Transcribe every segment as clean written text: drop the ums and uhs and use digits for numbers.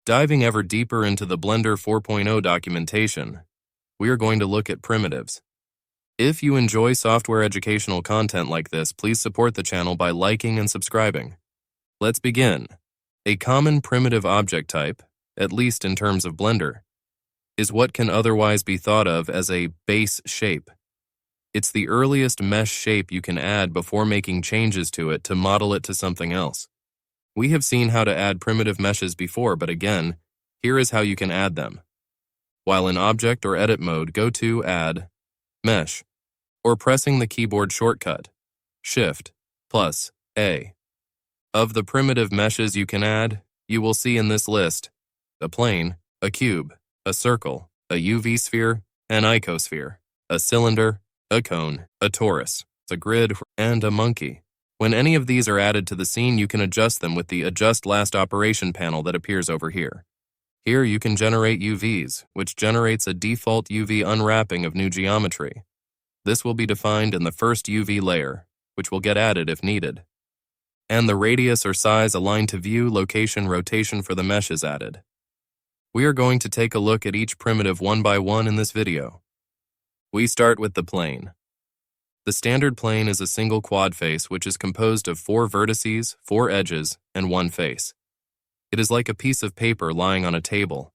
Diving ever deeper into the Blender 4.0 documentation, we are going to look at primitives. If you enjoy software educational content like this, please support the channel by liking and subscribing. Let's begin. A common primitive object type, at least in terms of Blender, is what can otherwise be thought of as a base shape. It's the earliest mesh shape you can add before making changes to it to model it to something else. We have seen how to add primitive meshes before, but again, here is how you can add them. While in Object or Edit mode, go to Add, Mesh, or pressing the keyboard shortcut, Shift+A. Of the primitive meshes you can add, you will see in this list a plane, a cube, a circle, a UV sphere, an icosphere, a cylinder, a cone, a torus, a grid, and a monkey. When any of these are added to the scene, you can adjust them with the Adjust Last Operation panel that appears over here. Here you can generate UVs, which generates a default UV unwrapping of new geometry. This will be defined in the first UV layer, which will get added if needed. And the radius or size aligned to view, location, rotation for the mesh is added. We are going to take a look at each primitive one by one in this video. We start with the plane. The standard plane is a single quad face which is composed of 4 vertices, 4 edges, and 1 face. It is like a piece of paper lying on a table.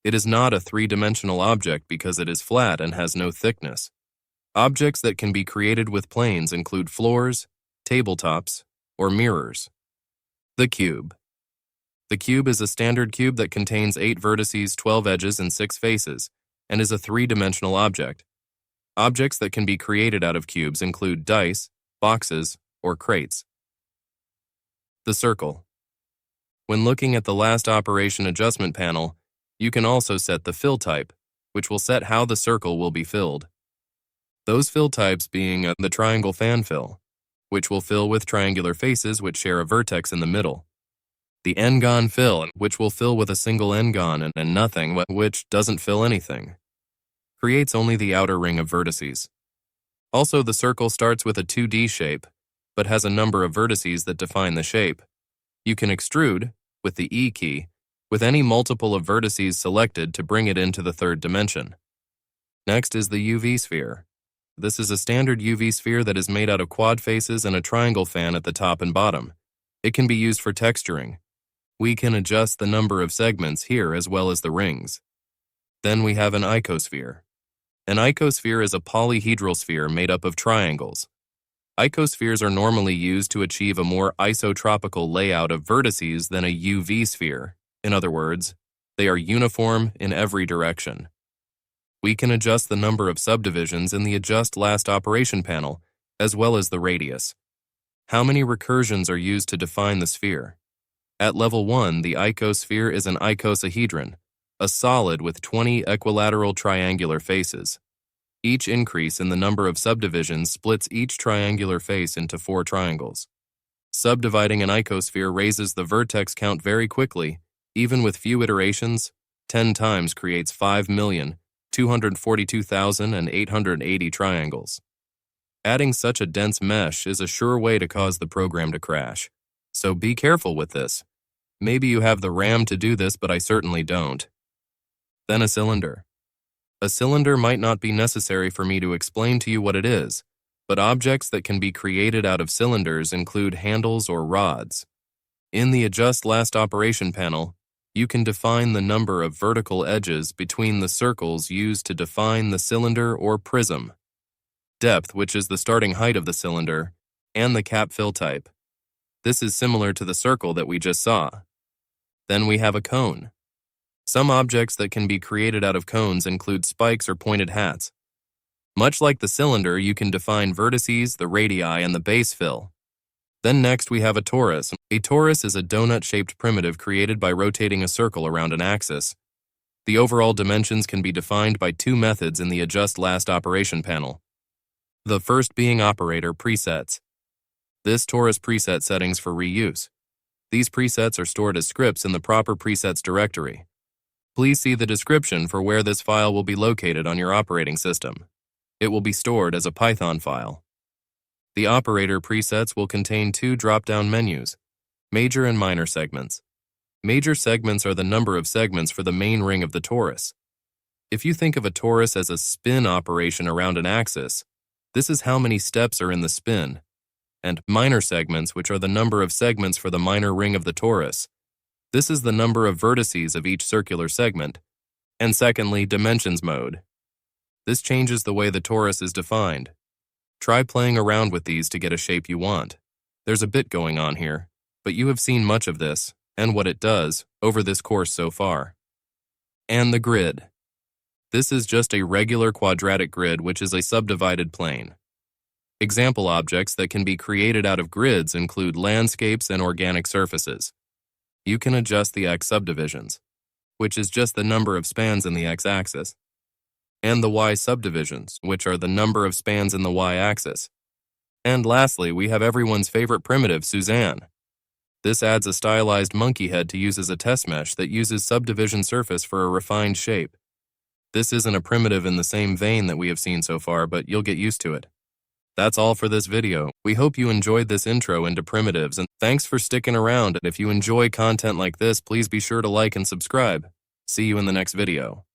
It is not a 3-dimensional object because it is flat and has no thickness. Objects that can be created with planes include floors, tabletops, or mirrors. The cube. The cube is a standard cube that contains 8 vertices, 12 edges, and 6 faces, and is a 3-dimensional object. Objects that can be created out of cubes include dice, boxes, or crates. The circle. When looking at the last operation adjustment panel, you can also set the fill type, which will set how the circle will be filled. Those fill types being the triangle fan fill, which will fill with triangular faces which share a vertex in the middle. The n-gon fill, which will fill with a single n-gon and nothing, which doesn't fill anything. Creates only the outer ring of vertices. Also, the circle starts with a 2D shape, but has a number of vertices that define the shape. You can extrude, with the E key, with any multiple of vertices selected to bring it into the 3rd dimension. Next is the UV sphere. This is a standard UV sphere that is made out of quad faces and a triangle fan at the top and bottom. It can be used for texturing. We can adjust the number of segments here as well as the rings. Then we have an icosphere. An icosphere is a polyhedral sphere made up of triangles. Icospheres are normally used to achieve a more isotropical layout of vertices than a UV sphere. In other words, they are uniform in every direction. We can adjust the number of subdivisions in the Adjust Last Operation panel, as well as the radius. How many recursions are used to define the sphere? At level 1, the icosphere is an icosahedron, a solid with 20 equilateral triangular faces. Each increase in the number of subdivisions splits each triangular face into 4 triangles. Subdividing an icosphere raises the vertex count very quickly. Even with few iterations, 10 times creates 5,242,880 triangles. Adding such a dense mesh is a sure way to cause the program to crash. So be careful with this. Maybe you have the RAM to do this, but I certainly don't. Then a cylinder. A cylinder might not be necessary for me to explain to you what it is, but objects that can be created out of cylinders include handles or rods. In the Adjust Last Operation panel, you can define the number of vertical edges between the circles used to define the cylinder or prism, depth, which is the starting height of the cylinder, and the cap fill type. This is similar to the circle that we just saw. Then we have a cone. Some objects that can be created out of cones include spikes or pointed hats. Much like the cylinder, you can define vertices, the radii, and the base fill. Then next we have a torus. A torus is a donut-shaped primitive created by rotating a circle around an axis. The overall dimensions can be defined by 2 methods in the Adjust Last Operation panel. The first being operator presets. This torus preset settings for reuse. These presets are stored as scripts in the proper presets directory. Please see the description for where this file will be located on your operating system. It will be stored as a Python file. The operator presets will contain 2 drop-down menus, major and minor segments. Major segments are the number of segments for the main ring of the torus. If you think of a torus as a spin operation around an axis, this is how many steps are in the spin. And minor segments, which are the number of segments for the minor ring of the torus, this is the number of vertices of each circular segment. And secondly, dimensions mode. This changes the way the torus is defined. Try playing around with these to get a shape you want. There's a bit going on here, but you have seen much of this, and what it does, over this course so far. And the grid. This is just a regular quadratic grid, which is a subdivided plane. Example objects that can be created out of grids include landscapes and organic surfaces. You can adjust the x subdivisions, which is just the number of spans in the x-axis, and the y subdivisions, which are the number of spans in the y-axis. And lastly, we have everyone's favorite primitive, Suzanne. This adds a stylized monkey head to use as a test mesh that uses subdivision surface for a refined shape. This isn't a primitive in the same vein that we have seen so far, but you'll get used to it. That's all for this video. We hope you enjoyed this intro into primitives, and thanks for sticking around. If you enjoy content like this, please be sure to like and subscribe. See you in the next video.